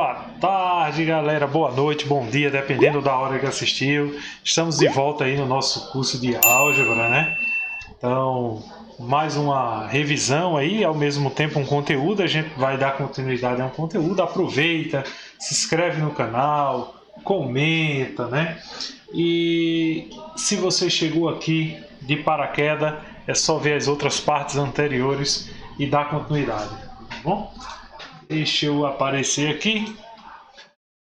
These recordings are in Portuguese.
Boa tarde, galera. Boa noite, bom dia, dependendo da hora que assistiu. Estamos de volta aí no nosso curso de álgebra, né? Então, mais uma revisão aí, ao mesmo tempo um conteúdo. A gente vai dar continuidade a um conteúdo. Aproveita, se inscreve no canal, comenta, né? E se você chegou aqui de paraquedas, é só ver as outras partes anteriores e dar continuidade, tá bom? Deixa eu aparecer aqui.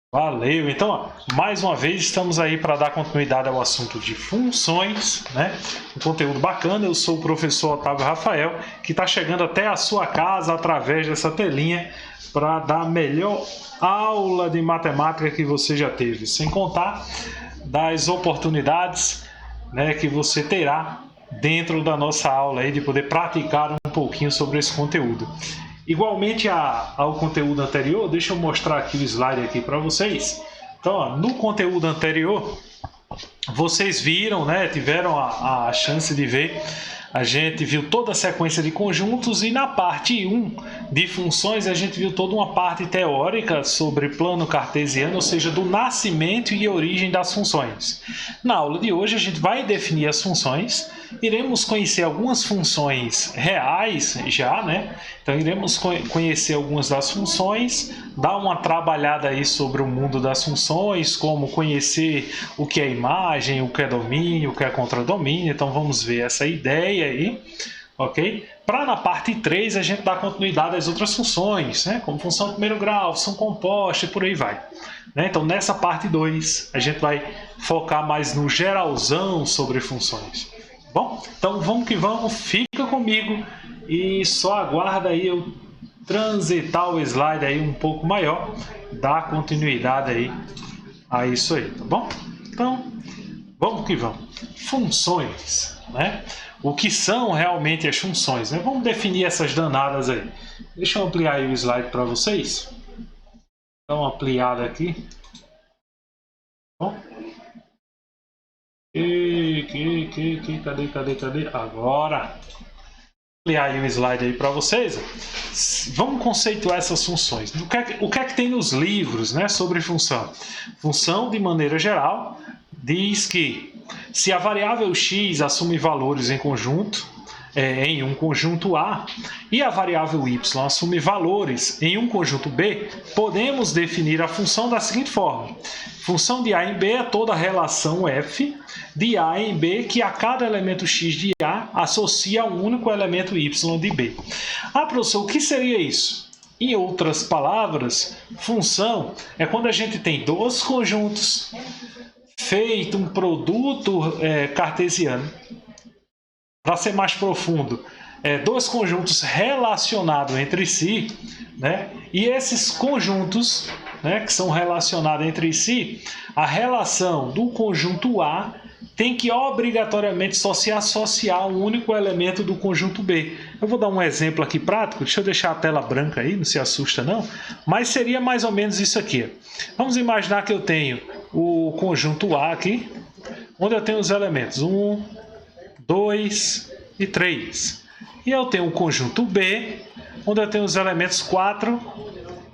Valeu! Então, ó, mais uma vez estamos aí para dar continuidade ao assunto de funções, né? Um conteúdo bacana. Eu sou o professor Otávio Rafael, que está chegando até a sua casa através dessa telinha para dar a melhor aula de matemática que você já teve, sem contar das oportunidades, né, que você terá dentro da nossa aula aí de poder praticar um pouquinho sobre esse conteúdo. Igualmente ao conteúdo anterior, deixa eu mostrar aqui o slide aqui para vocês. Então, ó, no conteúdo anterior, vocês viram, né, tiveram a chance de ver, a gente viu toda a sequência de conjuntos e na parte 1 de funções a gente viu toda uma parte teórica sobre plano cartesiano, ou seja, do nascimento e origem das funções. Na aula de hoje a gente vai definir as funções, iremos conhecer algumas funções reais já, né? Então iremos conhecer algumas das funções, dar uma trabalhada aí sobre o mundo das funções, como conhecer o que é imagem, o que é domínio, o que é contradomínio. Então vamos ver essa ideia aí, ok? Para na parte 3 a gente dar continuidade às outras funções, né? Como função de primeiro grau, função composta e por aí vai. Né? Então nessa parte 2 a gente vai focar mais no geralzão sobre funções. Bom, então vamos que vamos, fica comigo e só aguarda aí eu transitar o slide aí um pouco maior, dar continuidade aí a isso aí, tá bom? Então, vamos que vamos. Funções, né? O que são realmente as funções, né? Vamos definir essas danadas aí. Deixa eu ampliar aí o slide para vocês. Dá uma ampliada aqui. Bom. Cadê? Agora! Ampliar aí o slide aí para vocês. Vamos conceituar essas funções. O que é que tem nos livros, né, sobre função? Função, de maneira geral, diz que se a variável x assume valores em conjunto, em um conjunto A, e a variável y assume valores em um conjunto B, podemos definir a função da seguinte forma. Função de A em B é toda a relação f de A em B que a cada elemento x de A associa um único elemento y de B. Ah, professor, o que seria isso? Em outras palavras, função é quando a gente tem dois conjuntos feito um produto cartesiano. Para ser mais profundo, dois conjuntos relacionados entre si, né? E esses conjuntos, né, que são relacionados entre si, a relação do conjunto A tem que obrigatoriamente só se associar a um único elemento do conjunto B. Eu vou dar um exemplo aqui prático, deixa eu deixar a tela branca aí, não se assusta não, mas seria mais ou menos isso aqui. Vamos imaginar que eu tenho o conjunto A aqui, onde eu tenho os elementos 1, 2 e 3. E eu tenho o conjunto B, onde eu tenho os elementos 4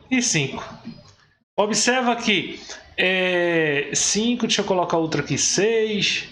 e 5. Observa que 5, deixa eu colocar outra aqui, 6,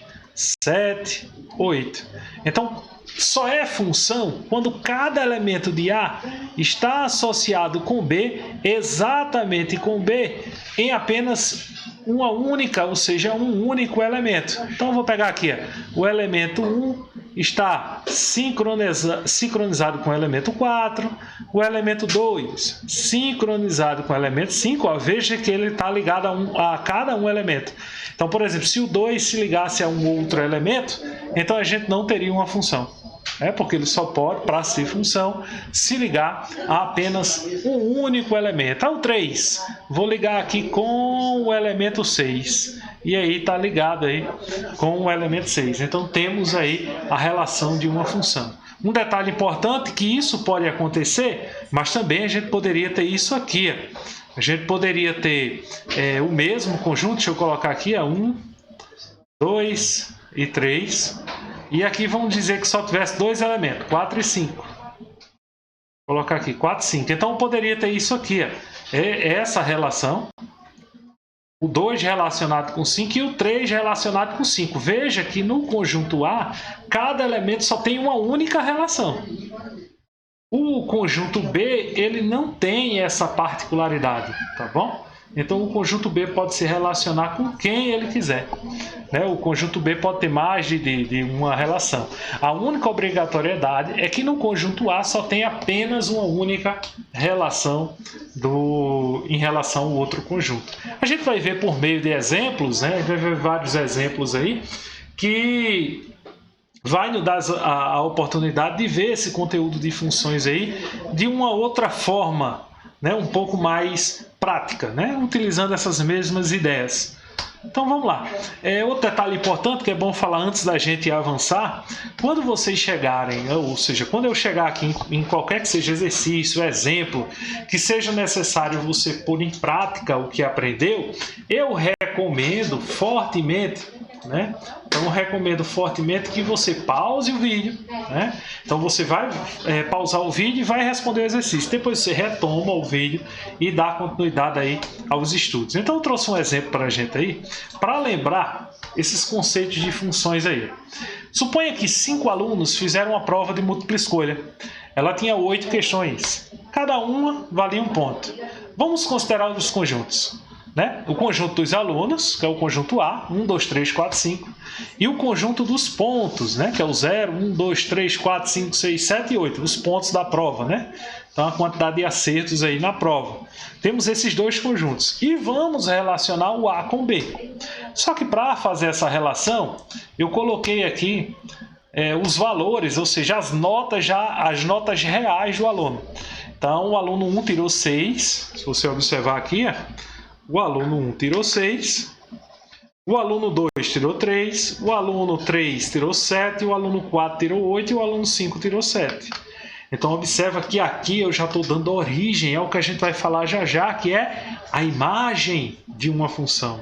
7, 8. Então, só é função quando cada elemento de A está associado com B, exatamente com B, em apenas uma única, ou seja, um único elemento. Então eu vou pegar aqui, o elemento 1 está sincronizado com o elemento 4, o elemento 2 sincronizado com o elemento 5, ó, veja que ele está ligado a cada um elemento. Então, por exemplo, se o 2 se ligasse a um outro elemento, então a gente não teria uma função. Porque ele só pode, para ser função, se ligar a apenas um único elemento. O 3, vou ligar aqui com o elemento 6. E aí está ligado aí com o elemento 6. Então temos aí a relação de uma função. Um detalhe importante que isso pode acontecer, mas também a gente poderia ter isso aqui. A gente poderia ter o mesmo conjunto, deixa eu colocar aqui, 1, 2 e 3. E aqui vamos dizer que só tivesse dois elementos, 4 e 5. Vou colocar aqui 4, 5. Então eu poderia ter isso aqui, ó. Essa relação, o 2 relacionado com 5 e o 3 relacionado com 5. Veja que no conjunto A, cada elemento só tem uma única relação. O conjunto B, ele não tem essa particularidade, tá bom? Então, o conjunto B pode se relacionar com quem ele quiser, né? O conjunto B pode ter mais de uma relação. A única obrigatoriedade é que no conjunto A só tem apenas uma única relação em relação ao outro conjunto. A gente vai ver por meio de exemplos, né? A gente vai ver vários exemplos aí, que vai nos dar a oportunidade de ver esse conteúdo de funções aí de uma outra forma, né? Um pouco mais prática, né? Utilizando essas mesmas ideias. Então vamos lá. Outro detalhe importante que é bom falar antes da gente avançar: quando vocês chegarem, ou seja, quando eu chegar aqui em qualquer que seja exercício, exemplo, que seja necessário você pôr em prática o que aprendeu, eu recomendo fortemente, né? Então eu recomendo fortemente que você pause o vídeo, né? Então você vai pausar o vídeo e vai responder o exercício. Depois você retoma o vídeo e dá continuidade aí aos estudos. Então eu trouxe um exemplo para a gente aí, para lembrar esses conceitos de funções aí. Suponha que 5 alunos fizeram uma prova de múltipla escolha. Ela tinha 8 questões. Cada uma valia um ponto. Vamos considerar os conjuntos, né? O conjunto dos alunos, que é o conjunto A, 1, 2, 3, 4, 5, e o conjunto dos pontos, né? Que é o 0, 1, 2, 3, 4, 5, 6, 7 e 8, os pontos da prova, né? Então a quantidade de acertos aí na prova. Temos esses dois conjuntos e vamos relacionar o A com B. Só que para fazer essa relação, eu coloquei aqui os valores, ou seja, as notas reais do aluno. Então o aluno 1 tirou 6, se você observar aqui, o aluno 1 tirou 6, o aluno 2 tirou 3, o aluno 3 tirou 7, o aluno 4 tirou 8 e o aluno 5 tirou 7. Então observa que aqui eu já estou dando origem ao que a gente vai falar já já, que é a imagem de uma função.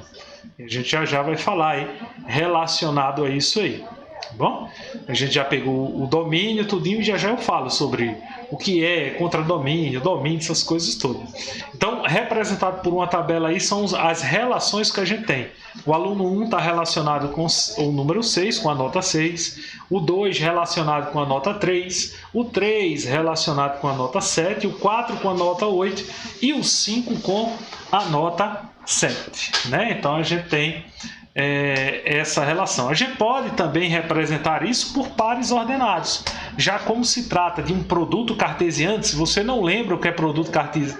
E a gente já vai falar aí, relacionado a isso aí. Tá bom? A gente já pegou o domínio, tudinho, e já eu falo sobre o que é contradomínio, domínio, essas coisas todas. Então, representado por uma tabela aí são as relações que a gente tem. O aluno 1 está relacionado com o número 6, com a nota 6, o 2 relacionado com a nota 3, o 3 relacionado com a nota 7, o 4 com a nota 8 e o 5 com a nota 7. Né? Então, a gente tem essa relação. A gente pode também representar isso por pares ordenados. Já como se trata de um produto cartesiano, se você não lembra o que é produto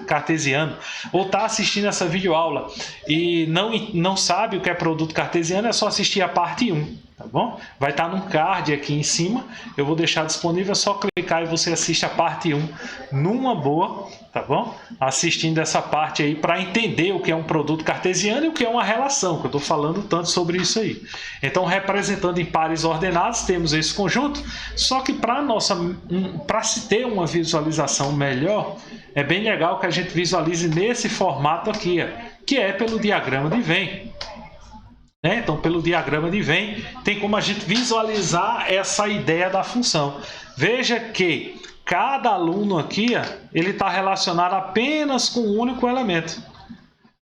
cartesiano ou está assistindo essa videoaula e não sabe o que é produto cartesiano, é só assistir a parte 1. Tá bom? Vai estar num card aqui em cima, eu vou deixar disponível, é só clicar e você assiste a parte 1 numa boa, tá bom? Assistindo essa parte aí para entender o que é um produto cartesiano e o que é uma relação, que eu estou falando tanto sobre isso aí. Então, representando em pares ordenados, temos esse conjunto, só que para se ter uma visualização melhor, é bem legal que a gente visualize nesse formato aqui, que é pelo diagrama de Venn. Então, pelo diagrama de Venn, tem como a gente visualizar essa ideia da função. Veja que cada aluno aqui, ele está relacionado apenas com um único elemento.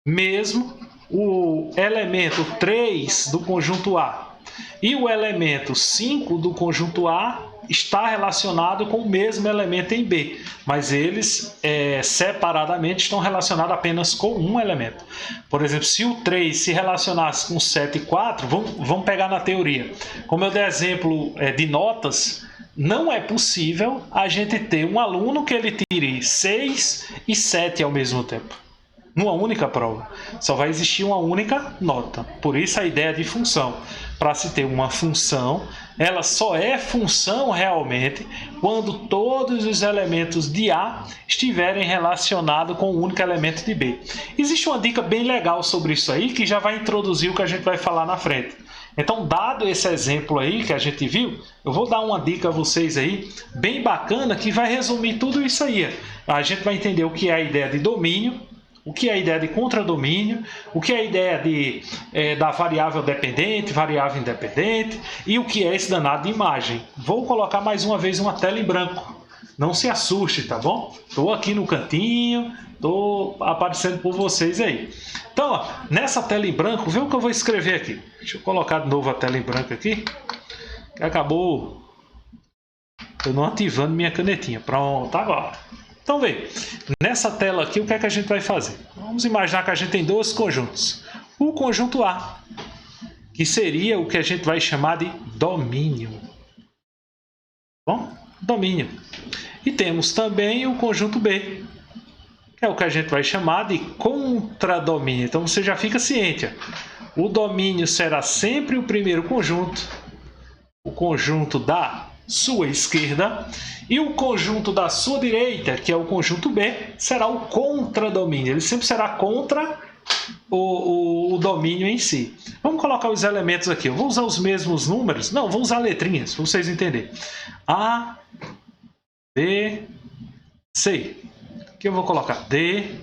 Mesmo o elemento 3 do conjunto A e o elemento 5 do conjunto A está relacionado com o mesmo elemento em B, mas eles separadamente estão relacionados apenas com um elemento. Por exemplo, se o 3 se relacionasse com 7 e 4, vamos pegar na teoria. Como eu dei exemplo de notas, não é possível a gente ter um aluno que ele tire 6 e 7 ao mesmo tempo. Numa única prova. Só vai existir uma única nota. Por isso a ideia de função. Para se ter uma função, ela só é função realmente quando todos os elementos de A estiverem relacionados com o único elemento de B. Existe uma dica bem legal sobre isso aí, que já vai introduzir o que a gente vai falar na frente. Então, dado esse exemplo aí que a gente viu, eu vou dar uma dica a vocês aí, bem bacana, que vai resumir tudo isso aí. A gente vai entender o que é a ideia de domínio, o que é a ideia de contradomínio, o que é a ideia da variável dependente, variável independente e o que é esse danado de imagem. Vou colocar mais uma vez uma tela em branco Não se assuste, tá bom? Estou aqui no cantinho, estou aparecendo por vocês aí. Então, ó, nessa tela em branco, vê o que eu vou escrever aqui. Deixa eu colocar de novo a tela em branco aqui. Que acabou eu não ativando minha canetinha. Pronto, agora. Então, vê. Nessa tela aqui, o que é que a gente vai fazer? Vamos imaginar que a gente tem dois conjuntos. O conjunto A, que seria o que a gente vai chamar de domínio. Bom, domínio. E temos também o conjunto B, que é o que a gente vai chamar de contradomínio. Então você já fica ciente. O domínio será sempre o primeiro conjunto, o conjunto da sua esquerda, e o conjunto da sua direita, que é o conjunto B, será o contradomínio. Ele sempre será contra o domínio em si. Vamos colocar os elementos aqui. Eu vou usar os mesmos números? Não, vou usar letrinhas, para vocês entenderem. A, B, C. Aqui eu vou colocar D,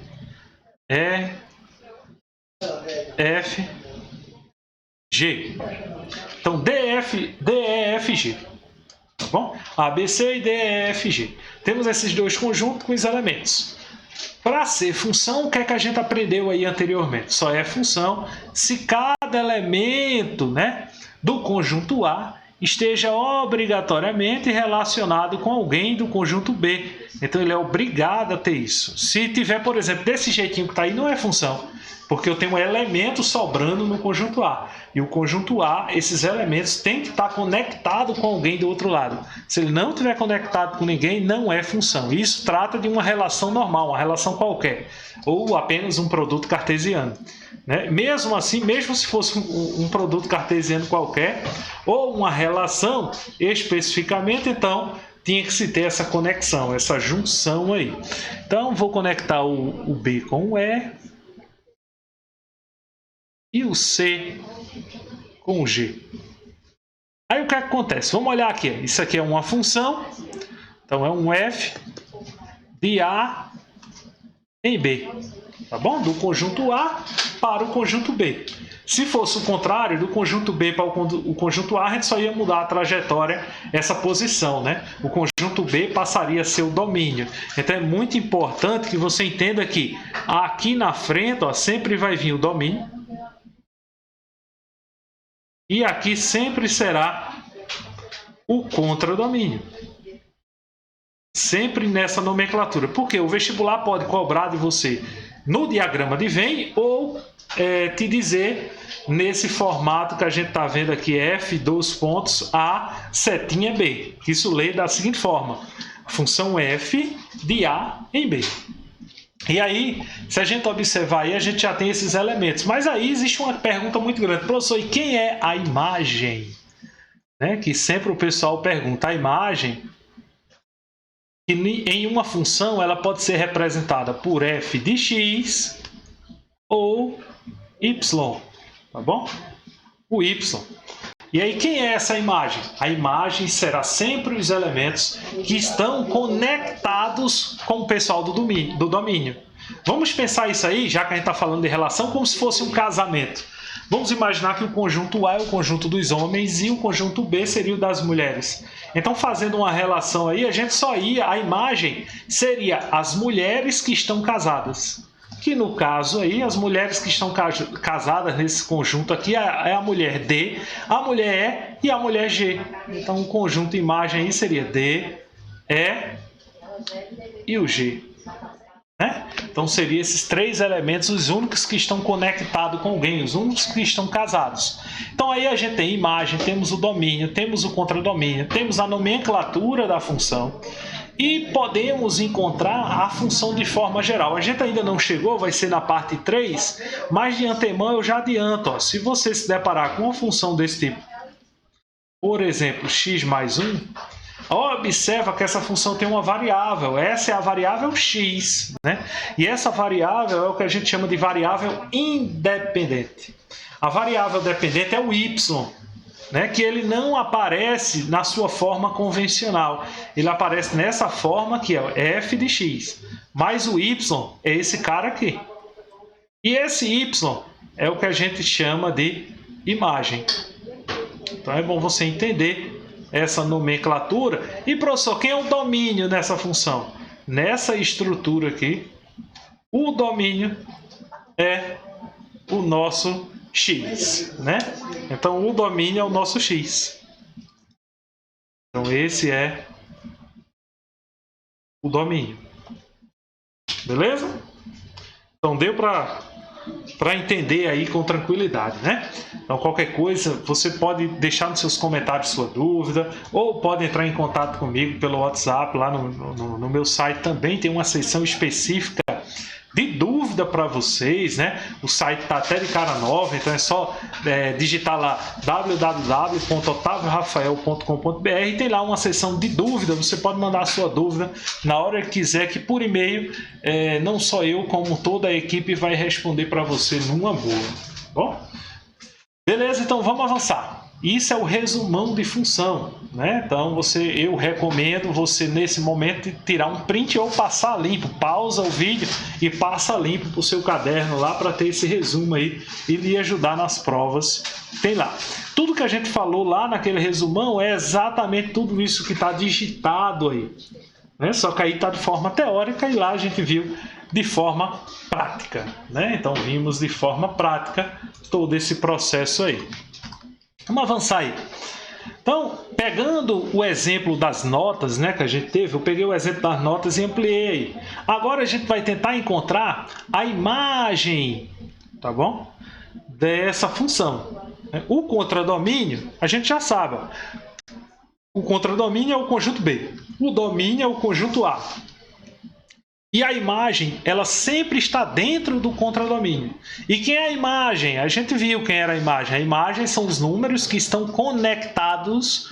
E, F, G. Então, D, E, F, G. Tá bom? A, B, C e D, E, F, G. Temos esses dois conjuntos com os elementos. Para ser função, o que é que a gente aprendeu aí anteriormente? Só é função se cada elemento, né, do conjunto A esteja obrigatoriamente relacionado com alguém do conjunto B. Então ele é obrigado a ter isso. Se tiver, por exemplo, desse jeitinho que está aí, não é função, porque eu tenho um elemento sobrando no conjunto A. E o conjunto A, esses elementos têm que estar conectados com alguém do outro lado. Se ele não estiver conectado com ninguém, não é função. Isso trata de uma relação normal, uma relação qualquer, ou apenas um produto cartesiano. Né? Mesmo assim, mesmo se fosse um produto cartesiano qualquer, ou uma relação especificamente, então tinha que se ter essa conexão, essa junção aí. Então, vou conectar o B com o E e o C com o G. Aí o que acontece? Vamos olhar aqui. Isso aqui é uma função, então é um F de A em B. Tá bom? Do conjunto A para o conjunto B. Se fosse o contrário, do conjunto B para o conjunto A, a gente só ia mudar a trajetória, essa posição, né? O conjunto B passaria a ser o domínio. Então é muito importante que você entenda que aqui na frente, ó, sempre vai vir o domínio. E aqui sempre será o contradomínio. Sempre nessa nomenclatura. Porque o vestibular pode cobrar de você no diagrama de Venn ou te dizer nesse formato que a gente está vendo aqui, F, dois pontos, A, setinha B. Isso lê da seguinte forma: função F de A em B. E aí, se a gente observar aí, a gente já tem esses elementos. Mas aí existe uma pergunta muito grande. Professor, e quem é a imagem? Né? Que sempre o pessoal pergunta. A imagem, que em uma função, ela pode ser representada por f de x ou y. Tá bom? O y. E aí, quem é essa imagem? A imagem será sempre os elementos que estão conectados com o pessoal do domínio. Vamos pensar isso aí, já que a gente está falando de relação, como se fosse um casamento. Vamos imaginar que o conjunto A é o conjunto dos homens e o conjunto B seria o das mulheres. Então, fazendo uma relação aí, a imagem seria as mulheres que estão casadas. Que no caso aí, as mulheres que estão casadas nesse conjunto aqui é a mulher D, a mulher E e a mulher G. Então o conjunto imagem aí seria D, E e o G. Né? Então seriam esses três elementos os únicos que estão conectados com alguém, os únicos que estão casados. Então aí a gente tem imagem, temos o domínio, temos o contradomínio, temos a nomenclatura da função. E podemos encontrar a função de forma geral. A gente ainda não chegou, vai ser na parte 3, mas de antemão eu já adianto. Ó, se você se deparar com uma função desse tipo, por exemplo, x mais 1, observa que essa função tem uma variável. Essa é a variável x. Né? E essa variável é o que a gente chama de variável independente. A variável dependente é o y. Né, que ele não aparece na sua forma convencional. Ele aparece nessa forma que é f de x. Mas o y é esse cara aqui. E esse y é o que a gente chama de imagem. Então é bom você entender essa nomenclatura. E, professor, quem é o domínio nessa função? Nessa estrutura aqui, o domínio é o nosso x, né? Então, o domínio é o nosso x. Então, esse é o domínio. Beleza? Então, deu para entender aí com tranquilidade, né? Então, qualquer coisa, você pode deixar nos seus comentários sua dúvida, ou pode entrar em contato comigo pelo WhatsApp, lá no meu site também tem uma seção específica de dúvida para vocês, né? O site está até de cara nova, então é só digitar lá www.otaviorafael.com.br e tem lá uma seção de dúvida. Você pode mandar a sua dúvida na hora que quiser, que por e-mail, não só eu, como toda a equipe vai responder para você numa boa. Bom? Beleza, então vamos avançar. Isso é o resumão de função, né? Então eu recomendo você nesse momento tirar um print ou passar limpo, pausa o vídeo e passa limpo para o seu caderno lá para ter esse resumo aí e lhe ajudar nas provas. Tem lá. Tudo que a gente falou lá naquele resumão é exatamente tudo isso que está digitado aí, né? Só que aí está de forma teórica e lá a gente viu de forma prática, né? Então vimos de forma prática todo esse processo aí. Vamos avançar aí. Então, pegando o exemplo das notas, né, que a gente teve, eu peguei o exemplo das notas e ampliei. Agora a gente vai tentar encontrar a imagem, tá bom? Dessa função. O contradomínio, a gente já sabe. O contradomínio é o conjunto B. O domínio é o conjunto A. E a imagem, ela sempre está dentro do contradomínio. E quem é a imagem? A gente viu quem era a imagem. A imagem são os números que estão conectados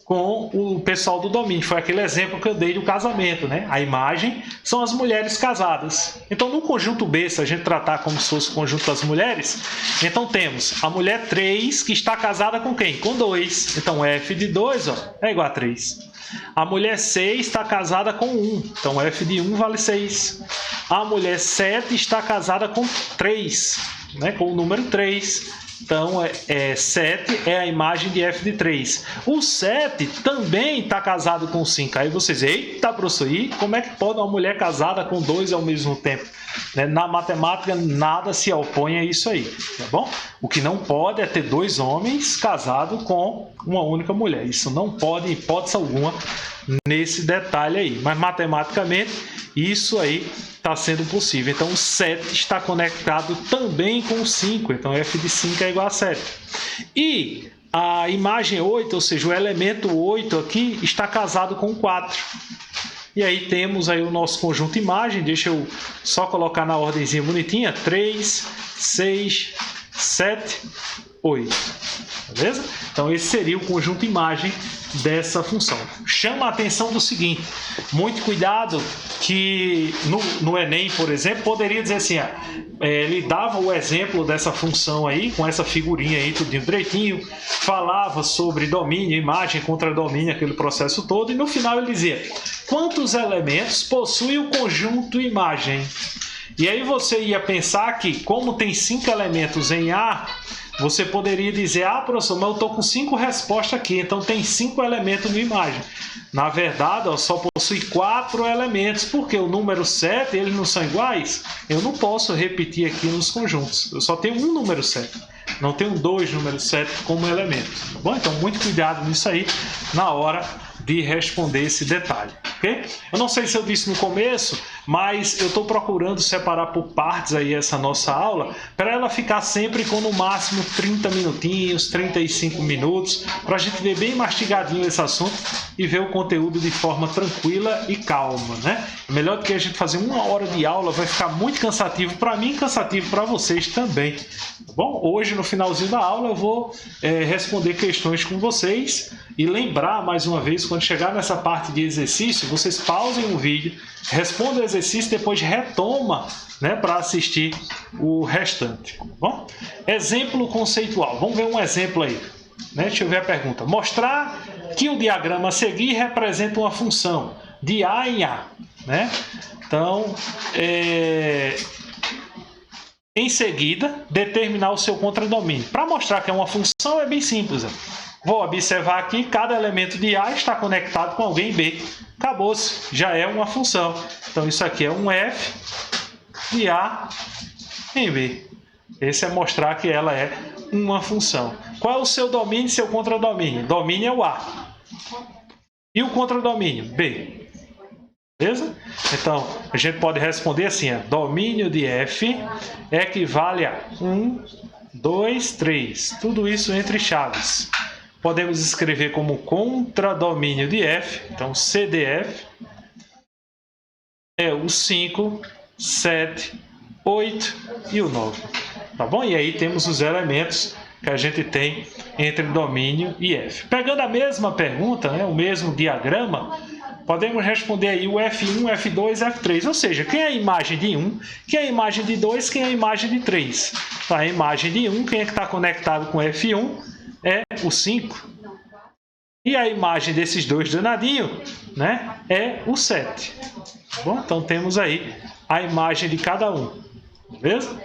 com o pessoal do domínio. Foi aquele exemplo que eu dei do casamento, né? A imagem são as mulheres casadas. Então, no conjunto B, se a gente tratar como se fosse o conjunto das mulheres, então temos a mulher 3 que está casada com quem? Com 2. Então, F de 2 é igual a 3. A mulher 6 está casada com 1, então F de 1 vale 6. A mulher 7 está casada com 3, né, com o número 3. Então, 7 é a imagem de F de 3. O 7 também está casado com 5. Aí vocês, eita, professor, e como é que pode uma mulher casada com 2 ao mesmo tempo? Na matemática, nada se opõe a isso aí, tá bom? O que não pode é ter 2 homens casados com uma única mulher. Isso não pode, em hipótese alguma, nesse detalhe aí. Mas, matematicamente, isso aí está sendo possível. Então, o 7 está conectado também com o 5. Então, F de 5 é igual a 7. E a imagem 8, ou seja, o elemento 8 aqui, está casado com 4. E aí temos aí o nosso conjunto imagem. Deixa eu só colocar na ordemzinha bonitinha. 3, 6, 7, 8. Beleza? Então, esse seria o conjunto imagem dessa função. Chama a atenção do seguinte, muito cuidado que no Enem, por exemplo, poderia dizer assim, ele dava o exemplo dessa função aí, com essa figurinha aí, tudo direitinho, falava sobre domínio, imagem, contradomínio, aquele processo todo, e no final ele dizia, quantos elementos possui o conjunto imagem? E aí você ia pensar que, como tem 5 elementos em A, você poderia dizer, professor, mas eu estou com 5 respostas aqui, então tem 5 elementos no imagem. Na verdade, só possui 4 elementos, porque o número 7, eles não são iguais. Eu não posso repetir aqui nos conjuntos. Eu só tenho um número 7. Não tenho 2 números 7 como elemento. Tá bom? Então, muito cuidado nisso aí na hora de responder esse detalhe. Okay? Eu não sei se eu disse no começo, mas eu estou procurando separar por partes aí essa nossa aula para ela ficar sempre com no máximo 30 minutinhos, 35 minutos, para a gente ver bem mastigadinho esse assunto e ver o conteúdo de forma tranquila e calma, né? Melhor do que a gente fazer 1 hora de aula, vai ficar muito cansativo para mim e cansativo para vocês também. Tá bom? Hoje, no finalzinho da aula, eu vou responder questões com vocês e lembrar mais uma vez, quando chegar nessa parte de exercício, vocês pausem o vídeo, respondam o exercício e depois retoma, né, para assistir o restante. Tá bom? Exemplo conceitual. Vamos ver um exemplo aí. Né? Deixa eu ver a pergunta. Mostrar que o diagrama a seguir representa uma função de A em A. Né? Então, em seguida, determinar o seu contradomínio. Para mostrar que é uma função é bem simples. Vou observar aqui, cada elemento de A está conectado com alguém B. Acabou-se, já é uma função. Então isso aqui é um f de A em B. Esse é mostrar que ela é uma função. Qual é o seu domínio e seu contradomínio? Domínio é o A. E o contradomínio? B. Beleza? Então, a gente pode responder assim, domínio de f equivale a 1, 2, 3. Tudo isso entre chaves. Podemos escrever como contradomínio de f. Então, CDF é o 5, 7, 8 e o 9. Tá bom? E aí temos os elementos que a gente tem entre domínio e f. Pegando a mesma pergunta, né, o mesmo diagrama, podemos responder aí o F1, F2, F3. Ou seja, quem é a imagem de 1, quem é a imagem de 2, quem é a imagem de 3. Tá, a imagem de 1, quem é que está conectado com F1 é o 5. E a imagem desses dois danadinhos, né, é o 7. Bom, então temos aí a imagem de cada um. Beleza?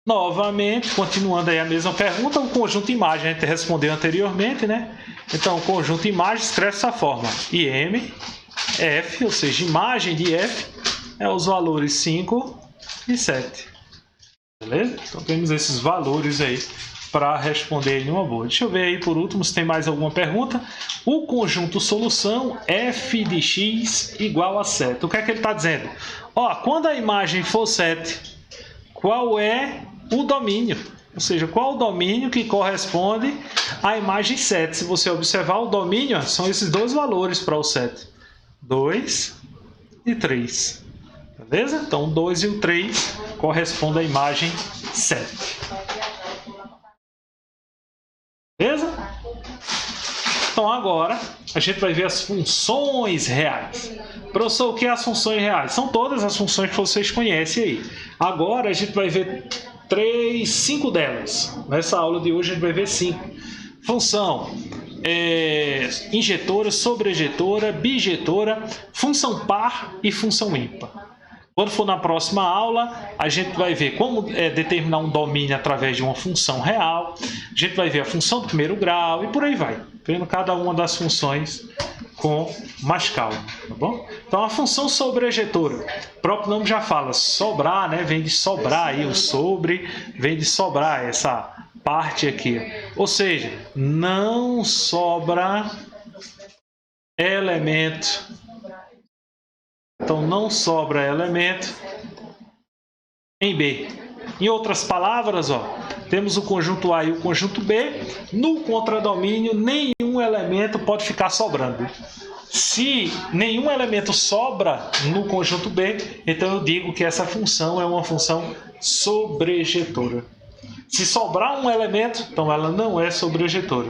Novamente, continuando aí a mesma pergunta, o conjunto imagem, a gente respondeu anteriormente, né? Então, o conjunto imagem escreve dessa forma: IM, F, ou seja, imagem de F, é os valores 5 e 7. Beleza? Então, temos esses valores aí para responder numa boa. Deixa eu ver aí por último se tem mais alguma pergunta. O conjunto solução f de x igual a 7. O que é que ele está dizendo? Ó, quando a imagem for 7, qual é o domínio? Ou seja, qual o domínio que corresponde à imagem 7? Se você observar o domínio, são esses dois valores para o 7. 2 e 3. Beleza? Então, o 2 e o 3 correspondem à imagem 7. Beleza? Então, agora, a gente vai ver as funções reais. Professor, o que é as funções reais? São todas as funções que vocês conhecem aí. Agora, a gente vai ver 5 delas. Nessa aula de hoje, a gente vai ver 5. Função injetora, sobrejetora, bijetora, função par e função ímpar. Quando for na próxima aula, a gente vai ver como determinar um domínio através de uma função real. A gente vai ver a função do primeiro grau e por aí vai. Vendo cada uma das funções com mais calma, tá bom? Então, a função sobrejetora. O próprio nome já fala, sobrar, né? Vem de sobrar aí, o sobre vem de sobrar, essa parte aqui. Ou seja, não sobra elemento. Então, não sobra elemento em B. Em outras palavras, ó, temos o conjunto A e o conjunto B. No contradomínio, nenhum elemento pode ficar sobrando. Se nenhum elemento sobra no conjunto B, então eu digo que essa função é uma função sobrejetora. Se sobrar um elemento, então ela não é sobrejetora.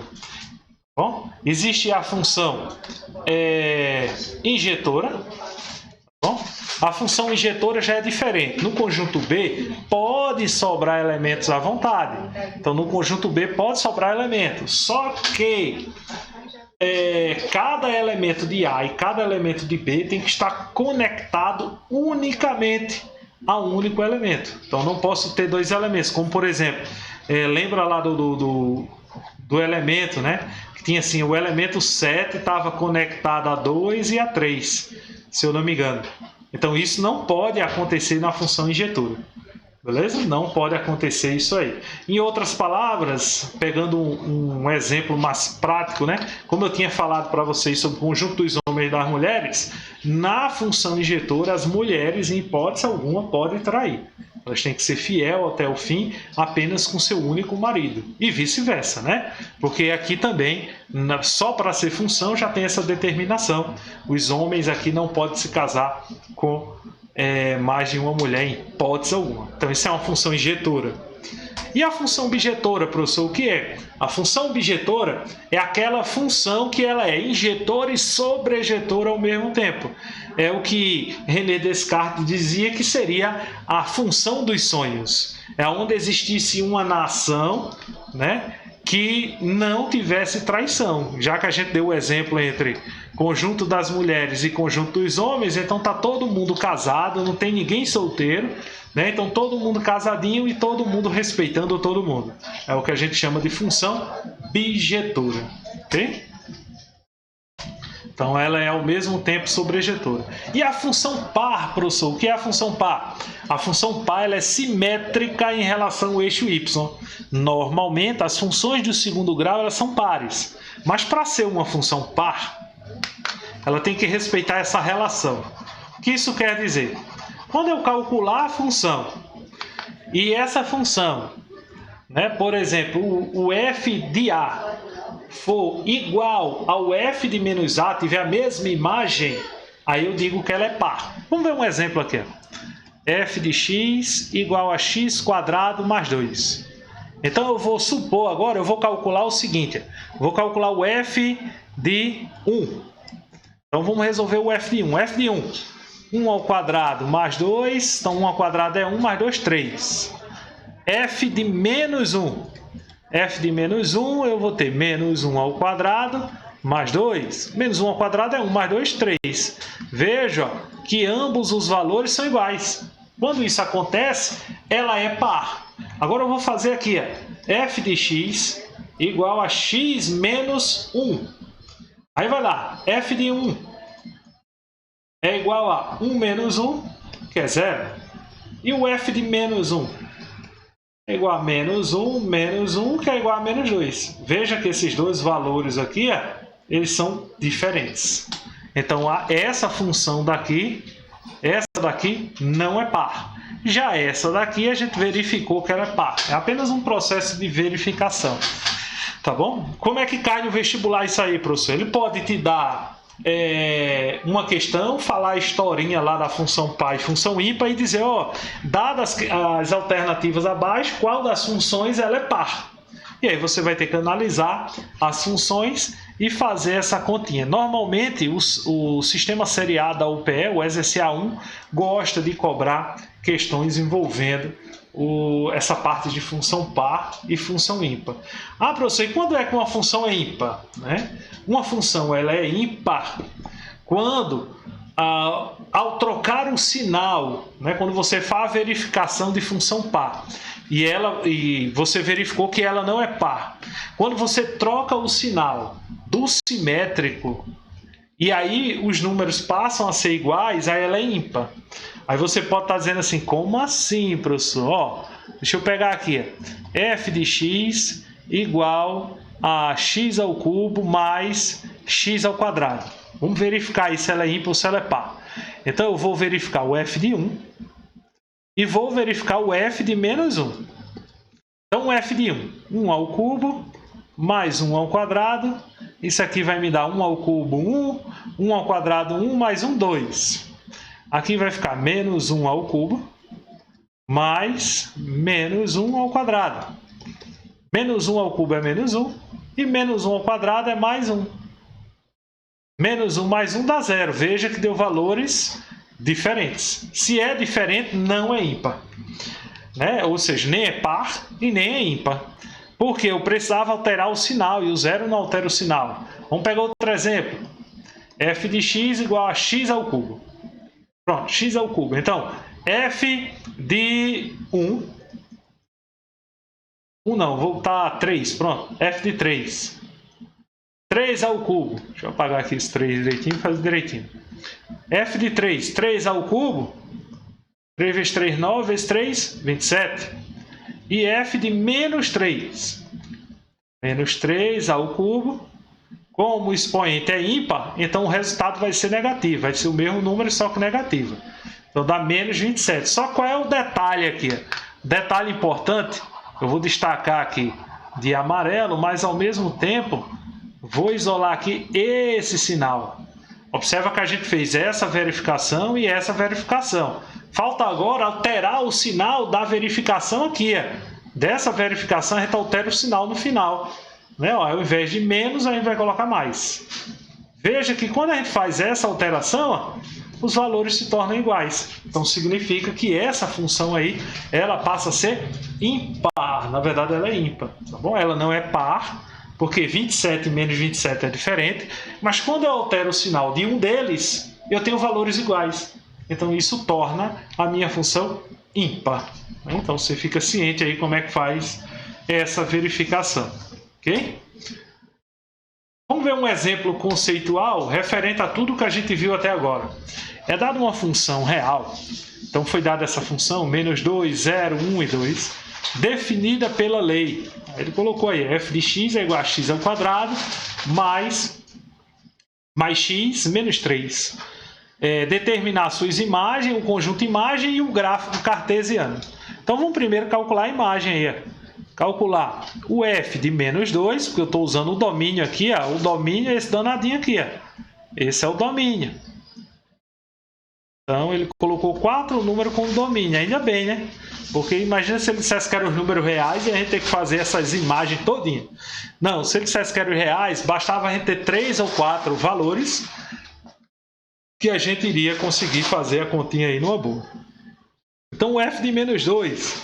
Bom, existe a função injetora. Bom, a função injetora já é diferente. No conjunto B, pode sobrar elementos à vontade. Então, no conjunto B, pode sobrar elementos. Só que cada elemento de A e cada elemento de B tem que estar conectado unicamente a um único elemento. Então, não posso ter dois elementos. Como, por exemplo, lembra lá do elemento, né? Que tinha assim, o elemento 7 estava conectado a 2 e a 3. Se eu não me engano. Então, isso não pode acontecer na função injetora. Beleza? Não pode acontecer isso aí. Em outras palavras, pegando um exemplo mais prático, né? Como eu tinha falado para vocês sobre o conjunto dos homens e das mulheres, na função injetora, as mulheres, em hipótese alguma, podem trair. Elas têm que ser fiel até o fim apenas com seu único marido. E vice-versa, né? Porque aqui também, só para ser função, já tem essa determinação. Os homens aqui não podem se casar com mais de uma mulher em hipótese alguma. Então, isso é uma função injetora. E a função bijetora, professor, o que é? A função bijetora é aquela função que ela é injetora e sobrejetora ao mesmo tempo. É o que René Descartes dizia que seria a função dos sonhos. É onde existisse uma nação, né, que não tivesse traição. Já que a gente deu o exemplo entre conjunto das mulheres e conjunto dos homens, então tá todo mundo casado, não tem ninguém solteiro, né? Então todo mundo casadinho e todo mundo respeitando todo mundo. É o que a gente chama de função bijetora, ok? Então ela é ao mesmo tempo sobrejetora. E a função par, professor, o que é a função par? A função par ela é simétrica em relação ao eixo y. Normalmente as funções do segundo grau elas são pares, mas para ser uma função par, ela tem que respeitar essa relação. O que isso quer dizer? Quando eu calcular a função e essa função, né, por exemplo, o f de A for igual ao f de menos A, tiver a mesma imagem, aí eu digo que ela é par. Vamos ver um exemplo aqui. F de x igual a x quadrado mais 2. Então eu vou supor agora, eu vou calcular o seguinte. Vou calcular o f de 1. Então vamos resolver o f de 1. F de 1, 1 ao quadrado mais 2. Então 1 ao quadrado é 1 mais 2, 3. F de menos 1. F de menos 1, eu vou ter menos 1 ao quadrado mais 2. Menos 1 ao quadrado é 1 mais 2, 3. Veja que ambos os valores são iguais. Quando isso acontece, ela é par. Agora eu vou fazer aqui, f de x igual a x menos 1. Aí vai lá, f de 1 é igual a 1 menos 1, que é 0. E o f de menos 1 é igual a menos 1, que é igual a menos 2. Veja que esses dois valores aqui, eles são diferentes. Então, essa função daqui, essa daqui não é par. Já essa daqui, a gente verificou que ela é par. É apenas um processo de verificação. Tá bom? Como é que cai no vestibular isso aí, professor? Ele pode te dar uma questão, falar a historinha lá da função par e função ímpar e dizer, ó, dadas as alternativas abaixo, qual das funções ela é par? E aí você vai ter que analisar as funções e fazer essa continha. Normalmente, o sistema seriado da UPE, o ESECA1, gosta de cobrar questões envolvendo essa parte de função par e função ímpar. Ah, professor, e quando é que uma função é ímpar? Né? Uma função ela é ímpar quando, ao trocar o sinal, né, quando você faz a verificação de função par, e você verificou que ela não é par. Quando você troca o sinal do simétrico, e aí os números passam a ser iguais, aí ela é ímpar. Aí você pode estar dizendo assim, como assim, professor? Ó, deixa eu pegar aqui. F de x igual a x ao cubo mais x ao quadrado. Vamos verificar aí se ela é ímpar ou se ela é par. Então eu vou verificar o f de 1 e vou verificar o f de menos 1. Então o f de 1, 1 ao cubo mais 1 ao quadrado. Isso aqui vai me dar 1 ao cubo 1, 1 ao quadrado 1 mais 1, 2. Aqui vai ficar menos 1 ao cubo mais menos 1 ao quadrado. Menos 1 ao cubo é menos 1 e menos 1 ao quadrado é mais 1. Menos 1 mais 1 dá 0. Veja que deu valores diferentes. Se é diferente, não é ímpar. Né? Ou seja, nem é par e nem é ímpar. Porque eu precisava alterar o sinal e o 0 não altera o sinal. Vamos pegar outro exemplo. F de x igual a x ao cubo. Pronto, x ao cubo. Então, f de 1. 1 não, vou botar 3. Pronto, f de 3. 3 ao cubo. Deixa eu apagar aqui esse 3 direitinho e fazer direitinho. F de 3. 3 ao cubo. 3 vezes 3, 9 vezes 3, 27. E f de menos 3. Menos 3 ao cubo. Como o expoente é ímpar, então o resultado vai ser negativo. Vai ser o mesmo número, só que negativo. Então dá menos 27. Só qual é o detalhe aqui? Detalhe importante, eu vou destacar aqui de amarelo, mas ao mesmo tempo vou isolar aqui esse sinal. Observa que a gente fez essa verificação e essa verificação. Falta agora alterar o sinal da verificação aqui. Dessa verificação a gente altera o sinal no final. Né? Ó, ao invés de menos, a gente vai colocar mais. Veja que quando a gente faz essa alteração, ó, os valores se tornam iguais. Então significa que essa função aí, ela passa a ser ímpar. Na verdade, ela é ímpar. Tá bom? Ela não é par, porque 27 menos 27 é diferente, mas quando eu altero o sinal de um deles, eu tenho valores iguais. Então isso torna a minha função ímpar. Então você fica ciente aí como é que faz essa verificação, ok? Vamos ver um exemplo conceitual referente a tudo que a gente viu até agora. É dada uma função real, então foi dada essa função, menos 2, 0, 1 e 2, definida pela lei. Ele colocou aí, f de x é igual a x ao quadrado mais x menos 3. Determinar suas imagens, o conjunto imagem e o gráfico cartesiano. Então vamos primeiro calcular a imagem aí. Calcular o f de menos 2, porque eu estou usando o domínio aqui, ó. O domínio é esse danadinho aqui, ó. Esse é o domínio. Então ele colocou 4 números com domínio, ainda bem, né? Porque imagina se ele dissesse que eram os números reais e a gente tem que fazer essas imagens todinhas. Não, se ele dissesse que eram os reais, bastava a gente ter 3 ou 4 valores que a gente iria conseguir fazer a continha aí numa boa. Então o f de menos 2,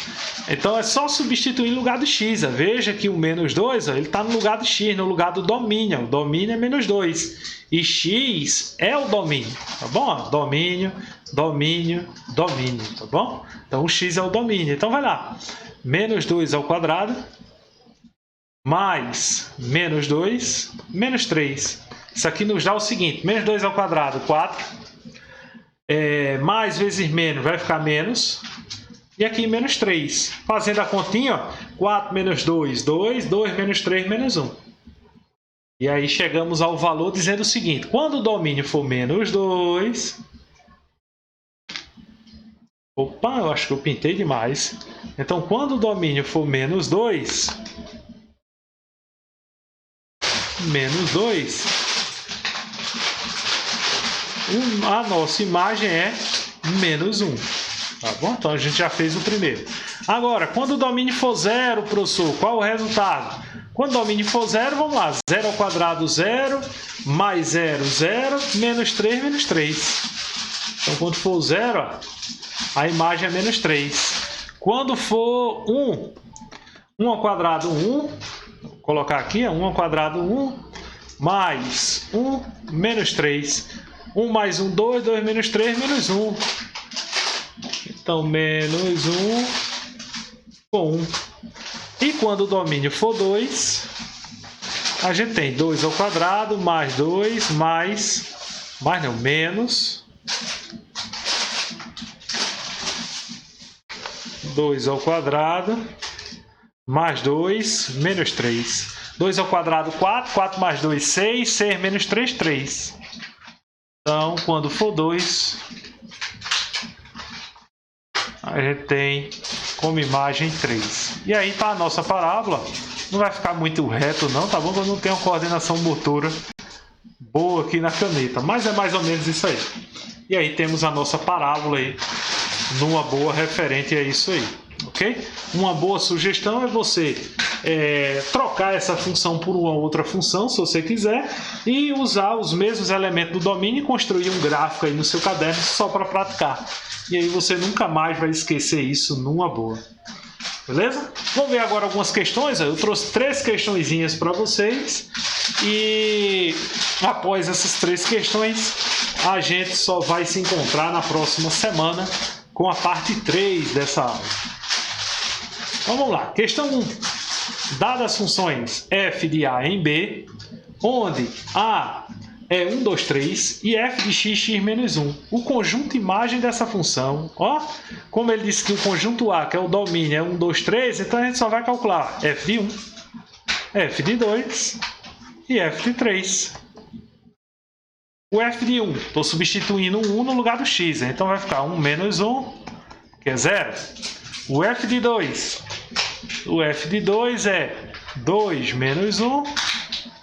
então é só substituir em lugar do x. Veja que o menos 2 ele está no lugar do x, no lugar do domínio. O domínio é menos 2 e x é o domínio, tá bom? Domínio, domínio, domínio, tá bom? Então o x é o domínio. Então vai lá, menos 2 ao quadrado mais menos 2 menos 3. Isso aqui nos dá o seguinte, menos 2 ao quadrado, 4. Mais vezes menos vai ficar menos. E aqui menos 3. Fazendo a continha, ó, 4 menos 2, 2. 2 menos 3, menos 1. E aí chegamos ao valor dizendo o seguinte. Quando o domínio for menos 2... Opa, eu acho que eu pintei demais. Então, quando o domínio for menos 2... Menos 2... a nossa imagem é menos 1. Tá bom? Então a gente já fez o primeiro. Agora, quando o domínio for 0, professor, qual o resultado? Quando o domínio for 0, vamos lá. 0 ao quadrado, 0. Mais 0, 0. Menos 3, menos 3. Então, quando for 0, ó, a imagem é menos 3. Quando for 1, 1 ao quadrado, 1. Vou colocar aqui, 1 ao quadrado, 1. Mais 1, menos 3. 1 mais 1, 2. 2 menos 3, menos 1. Então, menos 1 com 1. E quando o domínio for 2, a gente tem 2 ao quadrado, mais 2, menos 2 ao quadrado, mais 2, menos 3. 2 ao quadrado, 4. 4 mais 2, 6. 6 menos 3, 3. Então, quando for 2, a gente tem como imagem 3. E aí tá a nossa parábola. Não vai ficar muito reto não, tá bom? Eu não tenho coordenação motora boa aqui na caneta, mas é mais ou menos isso aí. E aí temos a nossa parábola aí, numa boa referente a isso aí, ok? Uma boa sugestão é você trocar essa função por uma outra função, se você quiser, e usar os mesmos elementos do domínio e construir um gráfico aí no seu caderno só para praticar. E aí você nunca mais vai esquecer isso numa boa. Beleza? Vamos ver agora algumas questões. Eu trouxe 3 questõezinhas para vocês. E após essas 3 questões, a gente só vai se encontrar na próxima semana com a parte 3 dessa aula. Então vamos lá. Questão 1. Dadas as funções f de a em b, onde a é 1, 2, 3 e f de x, x menos 1. O conjunto imagem dessa função, ó, como ele disse que o conjunto A, que é o domínio, é 1, 2, 3, então a gente só vai calcular f de 1, f de 2 e f de 3. O f de 1, estou substituindo o 1 no lugar do x, então vai ficar 1 menos 1, que é 0. O f de 2, é 2 menos 1,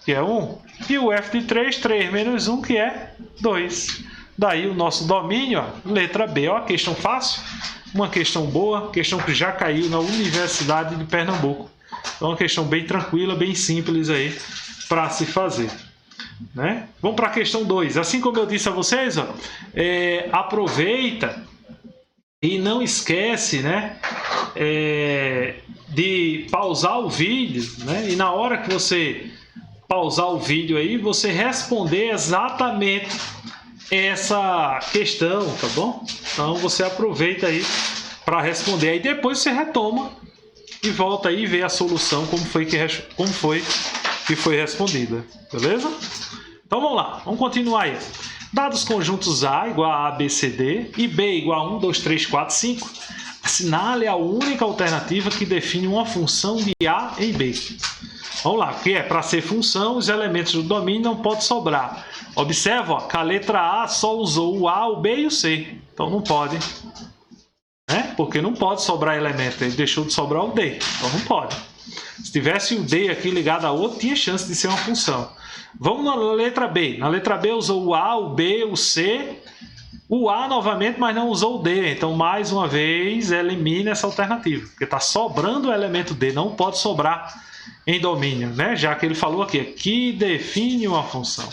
que é 1. E o f de 3, 3 menos 1, que é 2. Daí o nosso domínio, ó, letra B. Ó, questão fácil, uma questão boa, questão que já caiu na Universidade de Pernambuco. Então, uma questão bem tranquila, bem simples aí para se fazer. Né? Vamos para a questão 2. Assim como eu disse a vocês, ó, aproveita e não esquece, né, de pausar o vídeo, né, e na hora que você pausar o vídeo aí e você responder exatamente essa questão, tá bom? Então você aproveita aí para responder. Aí depois você retoma e volta aí e vê a solução, como foi que foi respondida. Beleza? Então vamos lá, vamos continuar aí. Dados conjuntos A igual a B, C, D e B igual a 1, 2, 3, 4, 5, assinale a única alternativa que define uma função de A em B. Vamos lá, que é para ser função, os elementos do domínio não podem sobrar. Observa, ó, que a letra A só usou o A, o B e o C. Então não pode, né? Porque não pode sobrar elemento, ele deixou de sobrar o D. Então não pode. Se tivesse o D aqui ligado a outro, tinha chance de ser uma função. Vamos na letra B. Na letra B usou o A, o B, o C, o A novamente, mas não usou o D. Então, mais uma vez, elimina essa alternativa. Porque está sobrando o elemento D, não pode sobrar em domínio, né? Já que ele falou aqui, que define uma função.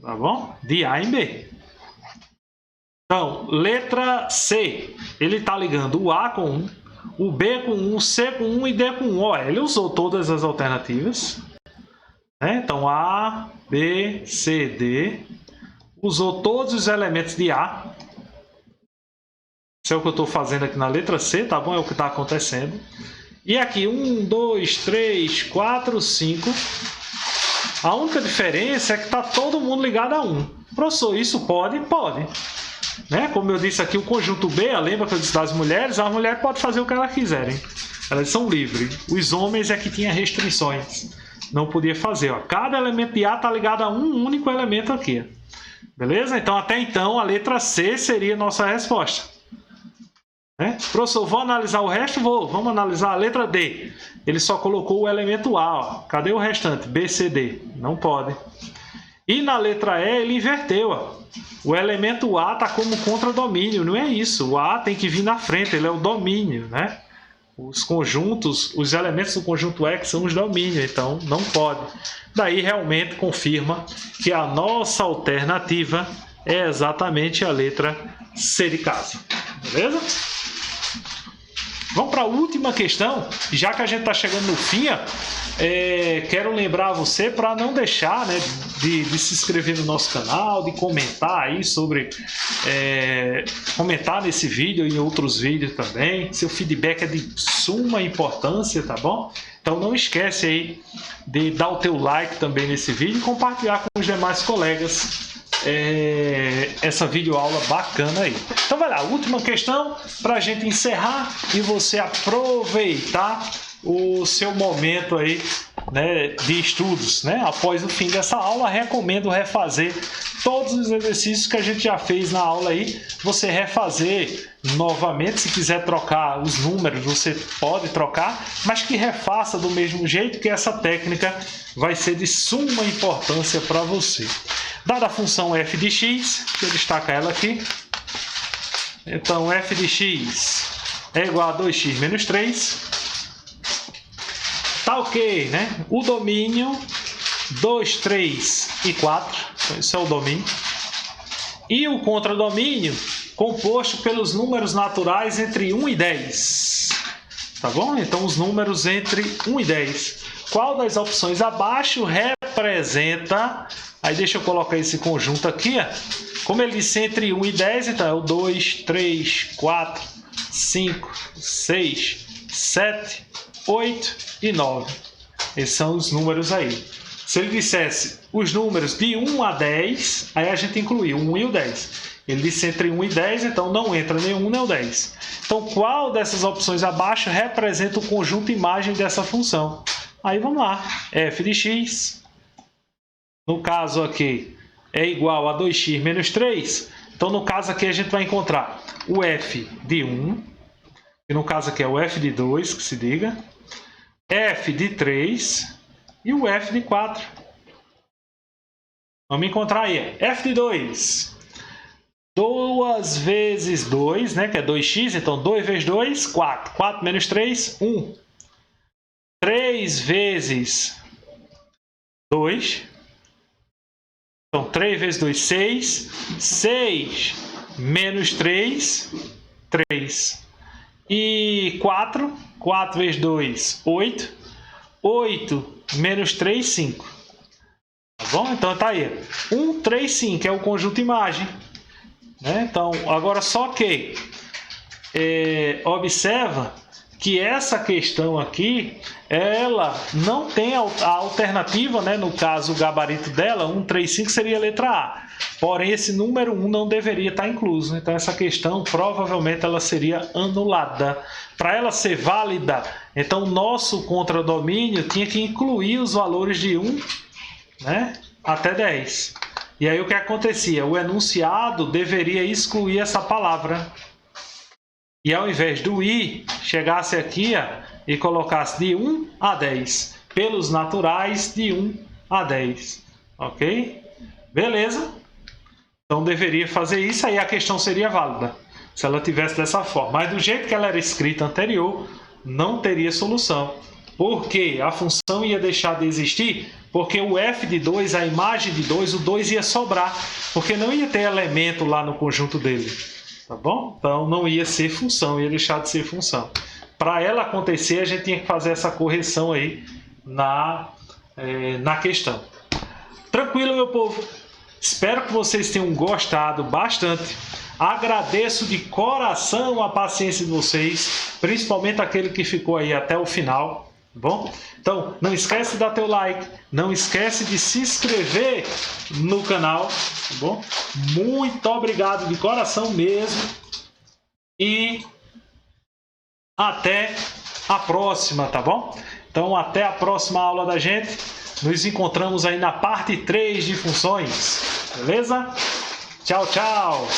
Tá bom? De A em B. Então, letra C. Ele está ligando o A com 1, o B com 1, o C com 1 e D com 1. Olha, ele usou todas as alternativas. Né? Então, A, B, C, D. Usou todos os elementos de A. Isso é o que eu estou fazendo aqui na letra C, tá bom? É o que está acontecendo. E aqui, 1, 2, 3, 4, 5. A única diferença é que está todo mundo ligado a 1. Professor, isso pode? Pode. Né? Como eu disse aqui, o conjunto B, lembra que eu disse das mulheres? As mulheres podem fazer o que elas quiserem. Elas são livres. Os homens é que tinham restrições. Não podia fazer. Ó. Cada elemento de A está ligado a um único elemento aqui. Beleza? Então, até então, a letra C seria a nossa resposta. Né? Professor, vou analisar o resto? Vou. Vamos analisar a letra D. Ele só colocou o elemento A. Ó. Cadê o restante? B, C, D. Não pode. E na letra E, ele inverteu. Ó. O elemento A está como contradomínio. Não é isso. O A tem que vir na frente. Ele é o domínio, né? Os conjuntos, os elementos do conjunto E são os domínios, então não pode. Daí realmente confirma que a nossa alternativa é exatamente a letra C de casa. Beleza? Vamos para a última questão. Já que a gente está chegando no fim, quero lembrar você para não deixar, né, de se inscrever no nosso canal, de comentar aí sobre comentar nesse vídeo e em outros vídeos também. Seu feedback é de suma importância, tá bom? Então não esquece aí de dar o teu like também nesse vídeo e compartilhar com os demais colegas essa videoaula bacana aí. Então vai lá, última questão para a gente encerrar e você aproveitar o seu momento aí, né, de estudos, né? Após o fim dessa aula, recomendo refazer todos os exercícios que a gente já fez na aula aí. Você refazer novamente, se quiser trocar os números, você pode trocar, mas que refaça do mesmo jeito, que essa técnica vai ser de suma importância para você. Dada a função f de x, eu destaco ela aqui. Então, f de x é igual a 2x menos 3. Tá ok, né? O domínio 2, 3 e 4. Então, isso é o domínio. E o contradomínio composto pelos números naturais entre 1 e 10. Tá bom? Então, os números entre 1 e 10. Qual das opções abaixo representa... Aí deixa eu colocar esse conjunto aqui. Ó. Como ele disse entre 1 e 10, então é o 2, 3, 4, 5, 6, 7, 8 e 9. Esses são os números aí. Se ele dissesse os números de 1 a 10, aí a gente incluiu o 1 e o 10. Ele disse entre 1 e 10, então não entra nem o 1 nem o 10. Então, qual dessas opções abaixo representa o conjunto imagem dessa função? Aí vamos lá. F de x, no caso aqui, é igual a 2x menos 3. Então, no caso aqui, a gente vai encontrar o f de 1, que no caso aqui é o f de 2, que se diga, f de 3 e o f de 4. Vamos encontrar aí, f de 2. 2 vezes 2, né, que é 2x, então 2 vezes 2, 4. 4 menos 3, 1. 3 vezes 2. Então, 3 vezes 2, 6. 6 menos 3, 3. E 4. 4 vezes 2, 8. 8 menos 3, 5. Tá bom? Então tá aí. 1, 3, 5 é o conjunto imagem. Né? Então, agora só que observa que essa questão aqui, ela não tem a alternativa, né? No caso, o gabarito dela, 1, 3, 5 seria a letra A. Porém, esse número 1 não deveria estar incluso. Então, essa questão, provavelmente, ela seria anulada. Para ela ser válida, então, o nosso contradomínio tinha que incluir os valores de 1, né, até 10. E aí, o que acontecia? O enunciado deveria excluir essa palavra. E ao invés do I, chegasse aqui e colocasse de 1 a 10. Pelos naturais, de 1 a 10. Ok? Beleza? Então deveria fazer isso, aí a questão seria válida. Se ela tivesse dessa forma. Mas do jeito que ela era escrita anterior, não teria solução. Porque a função ia deixar de existir, porque o f de 2, a imagem de 2, o 2 ia sobrar. Porque não ia ter elemento lá no conjunto dele. Tá bom? Então não ia ser função, ia deixar de ser função. Para ela acontecer, a gente tinha que fazer essa correção aí na questão. Tranquilo, meu povo? Espero que vocês tenham gostado bastante. Agradeço de coração a paciência de vocês, principalmente aquele que ficou aí até o final. Tá bom? Então, não esquece de dar teu like, não esquece de se inscrever no canal, tá bom? Muito obrigado de coração mesmo e até a próxima, tá bom? Então, até a próxima aula da gente. Nos encontramos aí na parte 3 de funções, beleza? Tchau, tchau!